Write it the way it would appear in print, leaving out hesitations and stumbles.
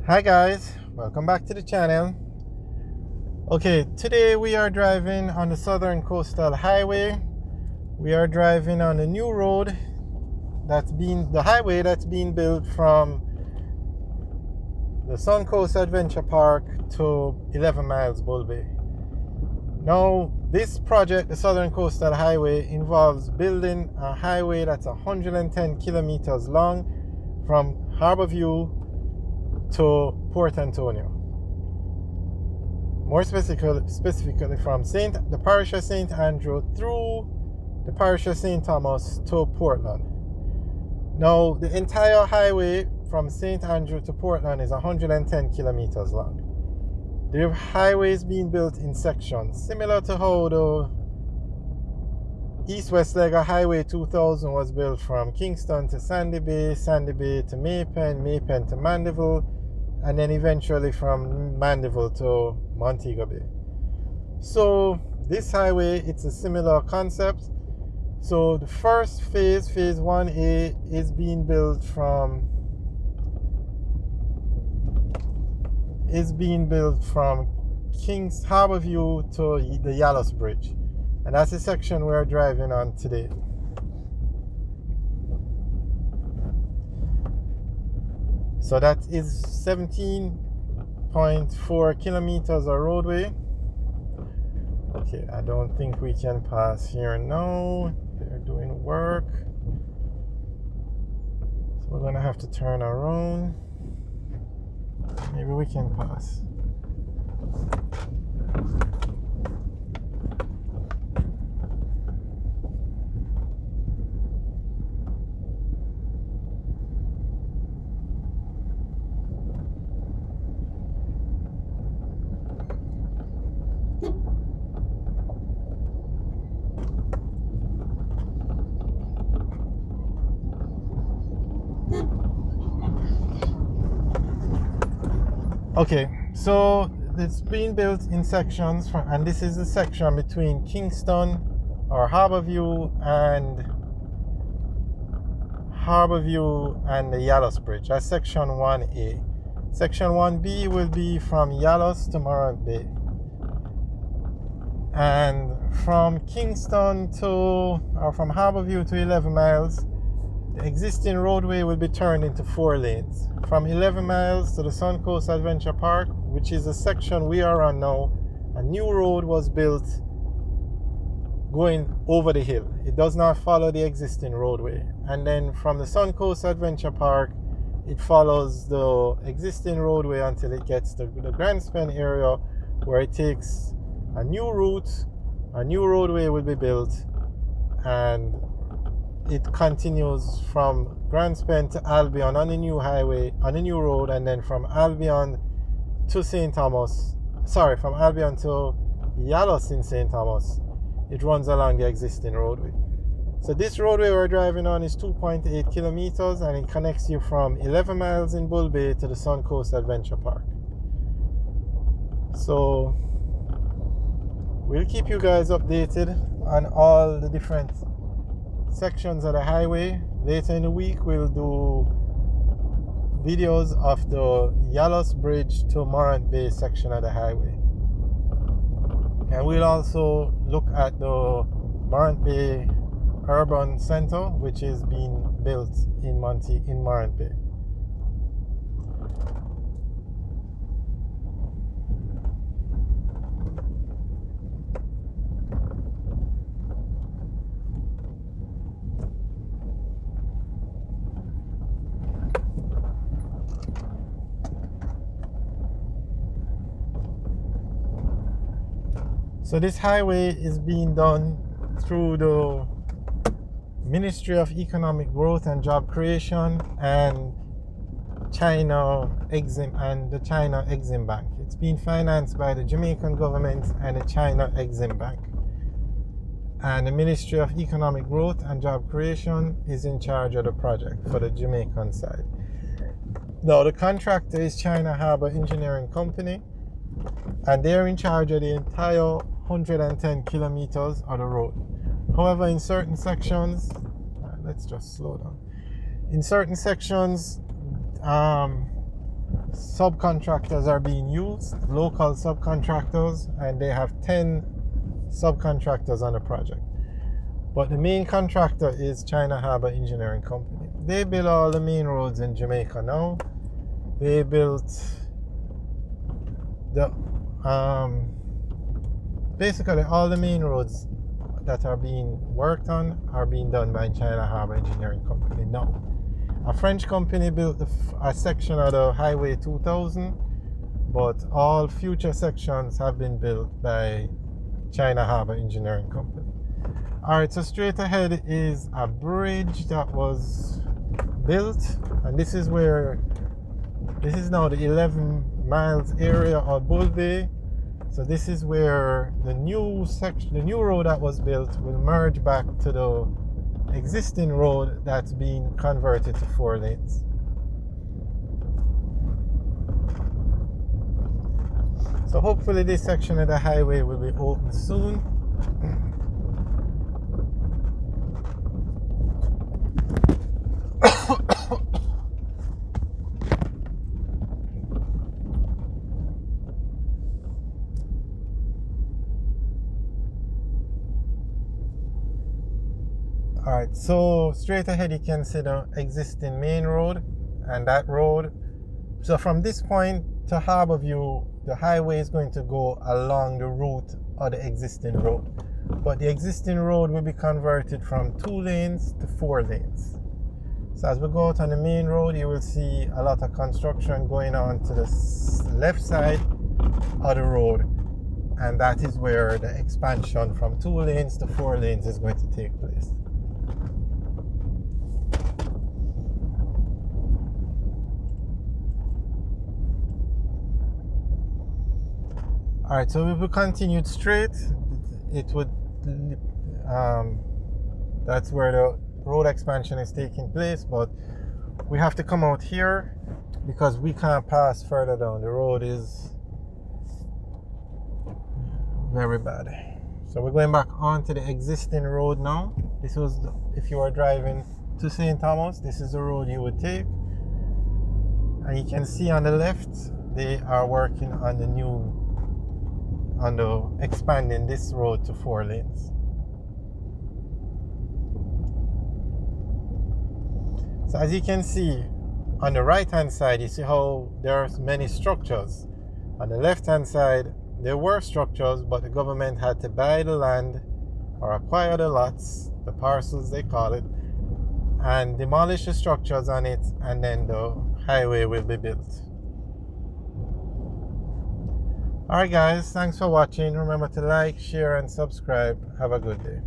Hi guys, welcome back to the channel. Okay, today we are driving on the Southern Coastal Highway. We are driving on a new road the highway that's being built from the Suncoast Adventure Park to 11 Miles Bull Bay. Now, this project, the Southern Coastal Highway, involves building a highway that's 110 kilometers long from Harborview to Port Antonio. More specifically from the parish of St Andrew through the parish of St Thomas to Portland. Now, the entire highway from St Andrew to Portland is 110 kilometers long. The highway is being built in sections, similar to how the east-west leg of Highway 2000 was built from Kingston to Sandy Bay, Sandy Bay to Maypen, Maypen to Mandeville, and then eventually from Mandeville to Montego Bay. So this highway, it's a similar concept. So the first phase 1A, is being built from Kings Harborview to the Yallows Bridge, and that's the section we're driving on today. So that is 17.4 kilometers of roadway. Okay, I don't think we can pass here now. They're doing work. So we're gonna have to turn around. Maybe we can pass. Okay, so it's being built in sections, and this is the section between Kingston or Harborview and the Yallows Bridge. That's section 1A. Section 1B will be from Yallows to Morant Bay. And from Kingston from Harborview to 11 miles, the existing roadway will be turned into 4 lanes. From 11 miles to the Suncoast Adventure Park, which is the section we are on now, a new road was built going over the hill. It does not follow the existing roadway. And then from the Suncoast Adventure Park, it follows the existing roadway until it gets to the Grand Spen area, where it takes a new route, a new roadway will be built, and it continues from Grand Spen to Albion on the new highway, on the new road, and then from Albion to from Albion to Yallows in St. Thomas, it runs along the existing roadway. So this roadway we're driving on is 2.8 kilometers, and it connects you from 11 miles in Bull Bay to the Suncoast Adventure Park. So we'll keep you guys updated on all the different sections of the highway. Later in the week, we'll do videos of the Yallows Bridge to Morant Bay section of the highway, and we'll also look at the Morant Bay Urban Center, which is being built in Morant Bay. So this highway is being done through the Ministry of Economic Growth and Job Creation and the China Exim Bank. It's being financed by the Jamaican government and the China Exim Bank. And the Ministry of Economic Growth and Job Creation is in charge of the project for the Jamaican side. Now, the contractor is China Harbour Engineering Company, and they're in charge of the entire 110 kilometers of the road. However, in certain sections, let's just slow down. In certain sections, subcontractors are being used, local subcontractors, and they have 10 subcontractors on the project. But the main contractor is China Harbour Engineering Company. They build all the main roads in Jamaica now. They built the basically all the main roads that are being worked on are being done by China Harbour Engineering Company now. A French company built a section of the Highway 2000, but all future sections have been built by China Harbour Engineering Company. Alright, so straight ahead is a bridge that was built, and this is now the 11 miles area of Bull Bay. So this is where the new road that was built will merge back to the existing road that's being converted to 4 lanes. So hopefully this section of the highway will be open soon. Alright, so straight ahead you can see the existing main road, and that road, so from this point to Harborview, the highway is going to go along the route of the existing road, but the existing road will be converted from 2 lanes to 4 lanes. So as we go out on the main road, you will see a lot of construction going on to the left side of the road, and that is where the expansion from 2 lanes to 4 lanes is going to take place. Alright, so if we continued straight, it would that's where the road expansion is taking place, but we have to come out here because we can't pass further down. The road is very bad. So we're going back onto the existing road now. This was if you are driving to St Thomas, this is the road you would take, and you can see on the left they are working on expanding this road to 4 lanes. So as you can see on the right hand side, you see how there are many structures. On the left hand side there were structures, but the government had to buy the land or acquire the lots, the parcels they call it, and demolish the structures on it, and then the highway will be built. Alright guys, thanks for watching. Remember to like, share and subscribe. Have a good day.